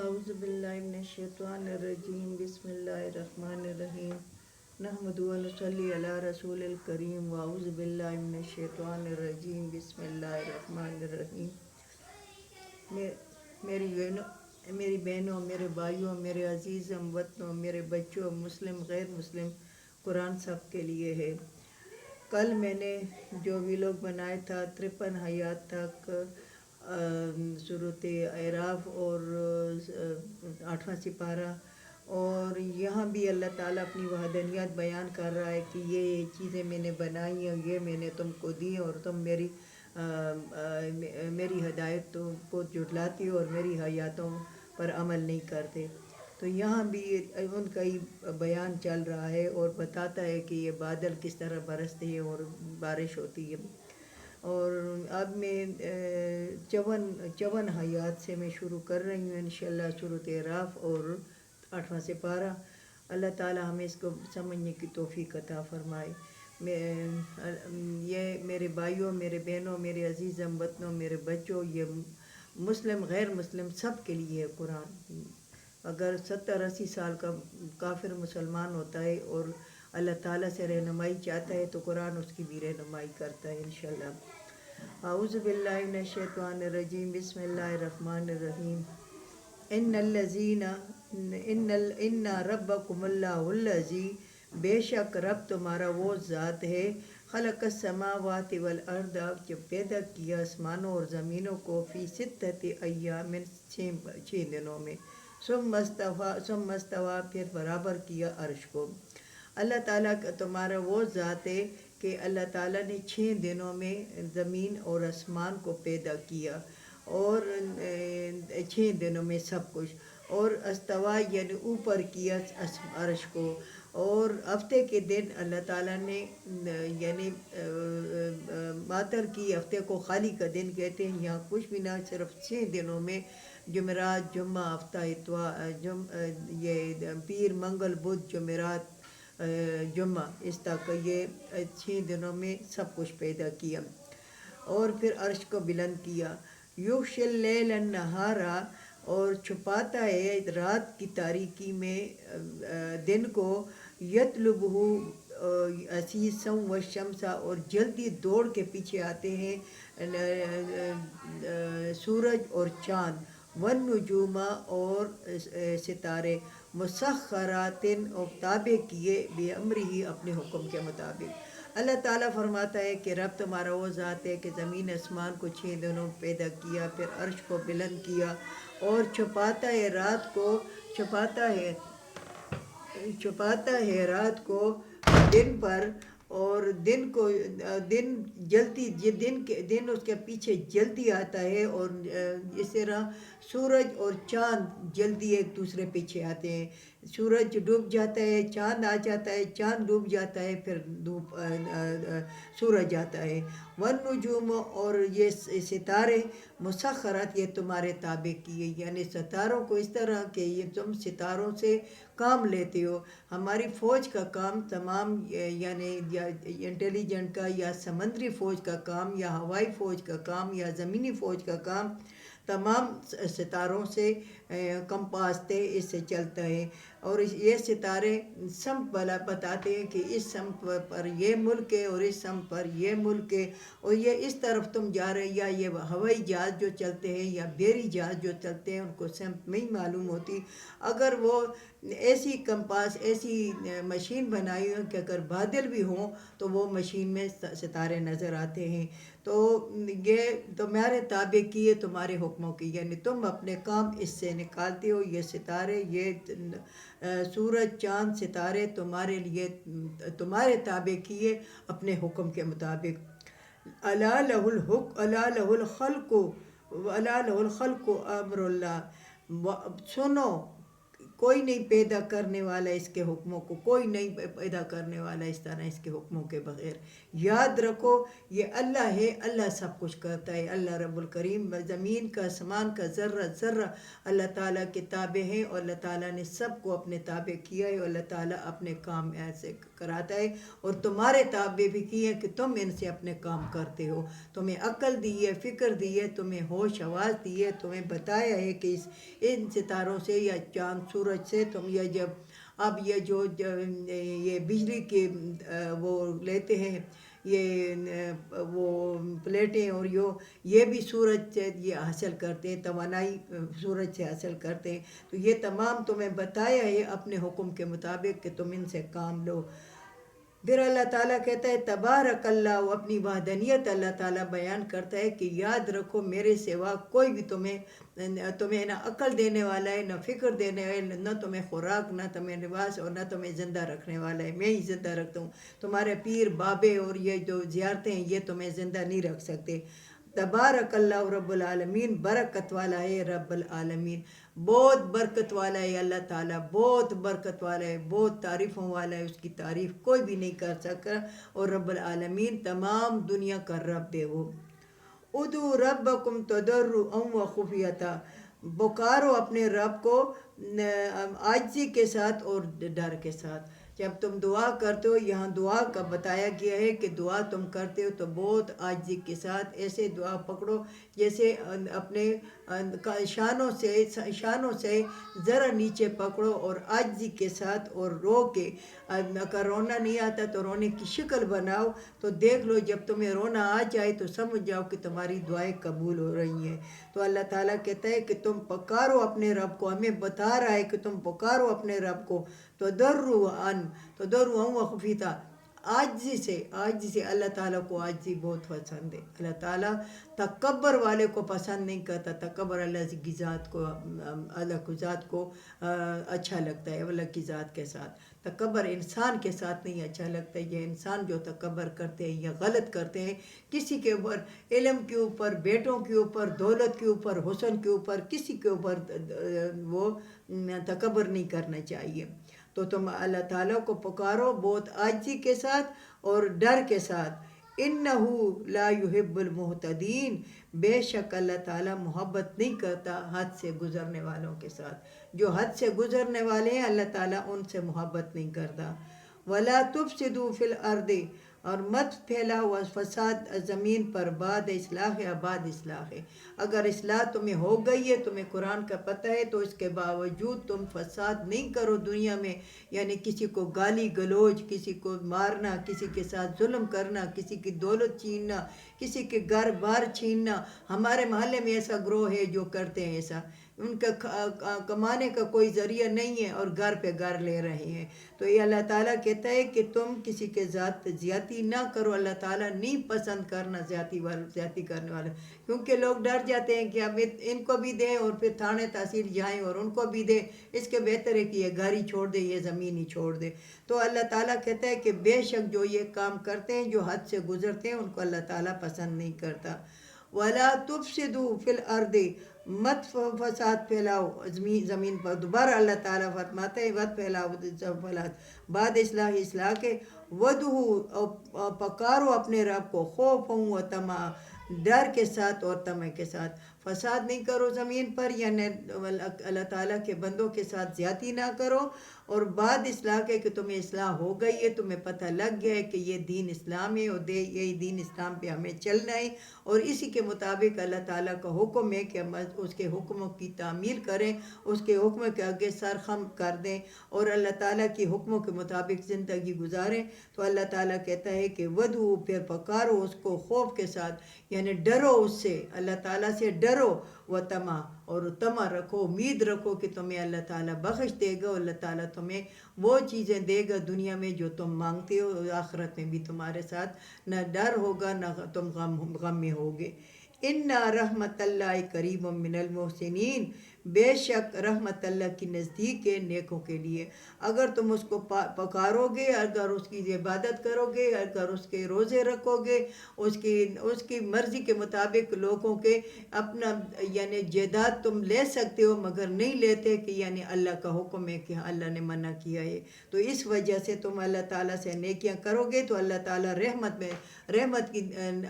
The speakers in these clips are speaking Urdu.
اعوذ باللہ من الشیطان الرجیم بسم اللہ الرحمن الرحیم نحمدہ و نصلی علی رسول الکریم واعوذ باللہ من الشیطان الرجیم بسم اللہ الرحمن الرحیم۔ میری بہنوں، میرے بھائیوں، میرے عزیز ہم وطنوں، میرے بچوں، مسلم غیر مسلم، قرآن سب کے لیے ہے۔ کل میں نے جو ویلوگ بنایا تھا 53 آیات تک سورۃ اعراف اور 8واں سپارہ، اور یہاں بھی اللہ تعالیٰ اپنی وحدانیت بیان کر رہا ہے کہ یہ چیزیں میں نے بنائی ہیں، یہ میں نے تم کو دی، اور تم میری ہدایتوں کو جھٹلاتی ہو اور میری ہدایتوں پر عمل نہیں کرتے۔ تو یہاں بھی ان کا ہی بیان چل رہا ہے اور بتاتا ہے کہ یہ بادل کس طرح برستے ہیں اور بارش ہوتی ہے۔ اور اب میں 54 آیات سے میں شروع کر رہی ہوں انشاءاللہ سورۃ اعراف اور 8واں سپارہ۔ اللہ تعالیٰ ہمیں اس کو سمجھنے کی توفیق عطا فرمائے۔ یہ میرے بھائیوں، میرے بہنوں، میرے عزیز ہم وطنوں، میرے بچوں، یہ مسلم غیر مسلم سب کے لیے ہے قرآن۔ اگر 70-80 سال کا کافر مسلمان ہوتا ہے اور اللہ تعالیٰ سے رہنمائی چاہتا ہے تو قرآن اس کی بھی رہنمائی کرتا ہے انشاءاللہ۔ اعوذ باللہ من الشیطان الرجیم بسم اللہ الرحمن الرحیم۔ ان ربکم اللہ الذی، بے شک رب تمہارا وہ ذات ہے، خلق السماوات والارض، جو پیدا کیا آسمانوں اور زمینوں کو، فی 6 ایام، 6 دنوں میں، ثم استویٰ، پھر برابر کیا عرش کو۔ اللہ تعالیٰ کا تمہارا وہ ذات ہے کہ اللہ تعالیٰ نے 6 دنوں میں زمین اور آسمان کو پیدا کیا، اور 6 دنوں میں سب کچھ، اور استوا یعنی اوپر کیا عرش کو۔ اور ہفتے کے دن اللہ تعالیٰ نے یعنی معطل کی، ہفتے کو خالی کا دن کہتے ہیں، یہاں کچھ بھی نہ، صرف 6 دنوں میں جمعرات، جمعہ، ہفتہ اتوار، یہ پیر، منگل، بدھ، جمعرات، جمعہ، اس تک یہ 6 دنوں میں سب کچھ پیدا کیا، اور پھر عرش کو بلند کیا۔ یغشی اللیل النہار، اور چھپاتا ہے رات کی تاریکی میں دن کو، یطلبہ حثیثا والشمس، اور جلدی دوڑ کے پیچھے آتے ہیں سورج اور چاند، والنجوم، اور ستارے، مسخرات، اور تابع کیے، بامرہ، اپنے حکم کے مطابق۔ اللہ تعالیٰ فرماتا ہے کہ رب تمہارا وہ ذات ہے کہ زمین آسمان کو 6 دنوں پیدا کیا، پھر عرش کو بلند کیا، اور چھپاتا ہے رات کو، چھپاتا ہے رات کو دن پر، اور دن کو جلدی، دن اس کے پیچھے جلدی آتا ہے، اور اس طرح سورج اور چاند جلدی ایک دوسرے پیچھے آتے ہیں۔ سورج ڈوب جاتا ہے، چاند آ جاتا ہے، چاند ڈوب جاتا ہے، پھر سورج آتا ہے۔ والنجوم، اور یہ ستارے، مسخرات، یہ تمہارے تابع کیے، یعنی ستاروں کو اس طرح کہ یہ تم ستاروں سے کام لیتے ہو۔ ہماری فوج کا کام تمام، یعنی انٹیلیجنٹ کا، یا سمندری فوج کا کام، یا ہوائی فوج کا کام، یا زمینی فوج کا کام، تمام ستاروں سے کمپاس تھے، اس سے چلتا ہے۔ اور یہ ستارے سمت بتاتے ہیں کہ اس سمت پر یہ ملک ہے، اور اس سمت پر یہ ملک ہے، اور یہ اس طرف تم جا رہے، یا یہ ہوائی جہاز جو چلتے ہیں یا بحری جہاز جو چلتے ہیں ان کو سمت نہیں معلوم ہوتی۔ اگر وہ ایسی کمپاس، ایسی مشین بنائی ہو کہ اگر بادل بھی ہوں تو وہ مشین میں ستارے نظر آتے ہیں۔ تو یہ تمہارے تابع کیے تمہارے حکموں کی، یعنی تم اپنے کام اس سے نکالتے ہو۔ یہ ستارے، یہ سورج، چاند، ستارے تمہارے لیے، تمہارے تابع کیے اپنے حکم کے مطابق۔ الا لہ الخلق امر اللہ، سنو، کوئی نہیں پیدا کرنے والا اس کے حکموں کو، کوئی نہیں پیدا کرنے والا اس طرح اس کے حکموں کے بغیر۔ یاد رکھو یہ اللہ ہے، اللہ سب کچھ کرتا ہے۔ اللہ رب الکریم زمین کا، آسمان کا ذرہ ذرہ اللہ تعالیٰ کے تابع ہے، اور اللہ تعالیٰ نے سب کو اپنے تابع کیا ہے، اور اللہ تعالیٰ اپنے کام ایسے کراتا ہے، اور تمہارے تابع بھی کی ہے کہ تم ان سے اپنے کام کرتے ہو، تمہیں عقل دی ہے، فکر دی ہے، تمہیں ہوش آواز دی ہے، تمہیں بتایا ہے کہ ان ستاروں سے یا چاند سورج سے تم یہ جب اب یہ جو یہ بجلی کے وہ لیتے ہیں، یہ وہ پلیٹیں، اور یہ بھی سورج سے یہ حاصل کرتے ہیں، توانائی سورج سے حاصل کرتے ہیں، تو یہ تمام تمہیں بتایا ہے اپنے حکم کے مطابق کہ تم ان سے کام لو۔ پھر اللہ تعالیٰ کہتا ہے تبارک اللہ، وہ اپنی وحدانیت اللہ تعالیٰ بیان کرتا ہے کہ یاد رکھو میرے سوا کوئی بھی تمہیں نہ عقل دینے والا ہے، نہ فکر دینے والا ہے، نہ تمہیں خوراک، نہ تمہیں لباس، اور نہ تمہیں زندہ رکھنے والا ہے، میں ہی زندہ رکھتا ہوں، تمہارے پیر بابے اور یہ جو زیارتیں ہیں یہ تمہیں زندہ نہیں رکھ سکتے۔ تبارک اللہ رب العالمین، برکت والا ہے رب العالمین، بہت برکت والا ہے اللہ تعالیٰ، بہت برکت والا ہے، بہت تعریفوں والا ہے، اس کی تعریف کوئی بھی نہیں کر سکا، اور رب العالمین تمام دنیا کا رب ہے وہ۔ ادعوا ربکم تضرعا وخفیۃ، پکارو اپنے رب کو عاجزی کے ساتھ اور ڈر کے ساتھ۔ جب تم دعا کرتے ہو، یہاں دعا کا بتایا گیا ہے کہ دعا تم کرتے ہو تو بہت عاجزی کے ساتھ ایسے دعا پکڑو جیسے اپنے شانوں سے ذرا نیچے پکڑو، اور عاجزی کے ساتھ، اور رو کے، اگر رونا نہیں آتا تو رونے کی شکل بناؤ، تو دیکھ لو جب تمہیں رونا آ جائے تو سمجھ جاؤ کہ تمہاری دعائیں قبول ہو رہی ہیں۔ تو اللہ تعالیٰ کہتا ہے کہ تم پکارو اپنے رب کو، ہمیں بتا رہا ہے کہ تم پکارو اپنے رب کو تضرعا وخفیۃ، عاجزی سے۔ اللہ تعالیٰ کو عاجزی بہت پسند ہے، اللہ تعالیٰ تکبر والے کو پسند نہیں کرتا، تکبر اللہ کی ذات کو اچھا لگتا ہے، اللہ کی ذات کے ساتھ، تکبر انسان کے ساتھ نہیں اچھا لگتا ہے۔ یہ انسان جو تکبر کرتے ہیں یا غلط کرتے ہیں کسی کے اوپر، علم کے اوپر، بیٹوں کے اوپر، دولت کے اوپر، حسن کے اوپر، کسی کے اوپر وہ تکبر نہیں کرنا چاہیے۔ تو تم اللہ تعالیٰ کو پکارو بہت عاجزی کے ساتھ اور ڈر کے ساتھ۔ اِنَّهُ لَا يُحِبُّ الْمُعْتَدِينَ، بے شک اللہ تعالیٰ محبت نہیں کرتا حد سے گزرنے والوں کے ساتھ، جو حد سے گزرنے والے ہیں اللہ تعالیٰ ان سے محبت نہیں کرتا۔ وَلَا تُفْسِدُوا فِي الْأَرْضِ، اور مت پھیلاؤ فساد زمین پر بعد اصلاح۔ اگر اصلاح تمہیں ہو گئی ہے، تمہیں قرآن کا پتہ ہے، تو اس کے باوجود تم فساد نہیں کرو دنیا میں، یعنی کسی کو گالی گلوچ، کسی کو مارنا، کسی کے ساتھ ظلم کرنا، کسی کی دولت چھیننا، کسی کے گھر بار چھیننا۔ ہمارے محلے میں ایسا گروہ ہے جو کرتے ہیں ایسا، ان کا کمانے کا کوئی ذریعہ نہیں ہے اور گھر پہ گھر لے رہے ہیں۔ تو یہ اللہ تعالیٰ کہتا ہے کہ تم کسی کے ذات زیادتی نہ کرو، اللہ تعالیٰ نہیں پسند کرنا زیادتی کرنے والے، کیونکہ لوگ ڈر جاتے ہیں کہ اب ان کو بھی دیں اور پھر تھانے تحصیل جائیں اور ان کو بھی دیں، اس کے بہتر ہے کہ یہ گھر ہی چھوڑ دے، یہ زمین ہی چھوڑ دے۔ تو اللہ تعالیٰ کہتا ہے کہ بے شک جو یہ کام کرتے ہیں، جو حد سے گزرتے ہیں، ان کو اللہ تعالیٰ پسند نہیں کرتا۔ وَلَا تُفْسِدُوا فِي الْأَرْضِ، مت فساد پھیلاؤ زمین پر۔ دوبارہ اللہ تعالیٰ فرماتا ہے مت پھیلاؤ بعد اصلاح کے۔ وَدْعُوهُ، پکارو اپنے رب کو، خوفا وطمعا، ڈر کے ساتھ اور طمع کے ساتھ۔ فساد نہیں کرو زمین پر، یعنی اللہ تعالیٰ کے بندوں کے ساتھ زیادتی نہ کرو، اور بعد اصلاح کے کہ تمہیں اصلاح ہو گئی ہے، تمہیں پتہ لگ گیا ہے کہ یہ دین اسلام ہے، اور یہی دین اسلام پہ ہمیں چلنا ہے، اور اسی کے مطابق اللہ تعالیٰ کا حکم ہے کہ ہم اس کے حکموں کی تعمیل کریں، اس کے حکم کے آگے سر خم کر دیں اور اللہ تعالیٰ کی حکموں کے مطابق زندگی گزاریں۔ تو اللہ تعالیٰ کہتا ہے کہ ودعو، پھر پکارو اس کو خوف کے ساتھ، یعنی ڈرو اس سے، اللہ تعالیٰ سے ڈرو، وطمع، اور طمع رکھو، امید رکھو کہ تمہیں اللہ تعالیٰ بخش دے گا، اللہ تعالیٰ تمہیں وہ چیزیں دے گا دنیا میں جو تم مانگتے ہو، آخرت میں بھی تمہارے ساتھ نہ ڈر ہوگا نہ تم غم میں ہوگے۔ اِنَّ رحمت اللہ قریب من المحسنین، بے شک رحمت اللہ کی نزدیک ہے نیکوں کے لیے۔ اگر تم اس کو پکارو گے، اگر اس کی عبادت کرو گے، اگر اس کے روزے رکھو گے، اس کی مرضی کے مطابق لوگوں کے اپنا یعنی جائیداد تم لے سکتے ہو مگر نہیں لیتے، کہ یعنی اللہ کا حکم ہے کہ اللہ نے منع کیا ہے، تو اس وجہ سے تم اللہ تعالیٰ سے نیکیاں کرو گے تو اللہ تعالیٰ رحمت کی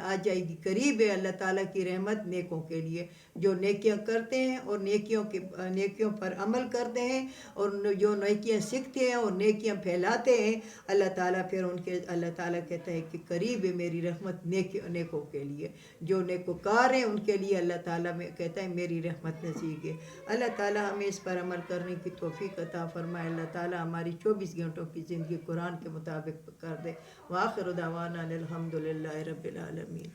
آ جائے گی، قریب ہے اللہ تعالیٰ کی رحمت نیکوں کے لیے، جو نیکیاں کرتے ہیں اور نیکیوں پر عمل کرتے ہیں، اور جو نیکیاں سیکھتے ہیں اور نیکیاں پھیلاتے ہیں، اللہ تعالیٰ پھر اللہ تعالیٰ کہتا ہے کہ قریب ہے میری رحمت نیکوں کے لیے، جو نیکوکار ہیں ان کے لیے اللہ تعالیٰ میں کہتا ہے میری رحمت نزدیک ہے۔ اللہ تعالیٰ ہمیں اس پر عمل کرنے کی توفیق عطا فرمائے، اللہ تعالیٰ ہماری 24 گھنٹوں کی زندگی قرآن کے مطابق کر دے۔ وآخر دعوانا الحمد للہ رب العالمین۔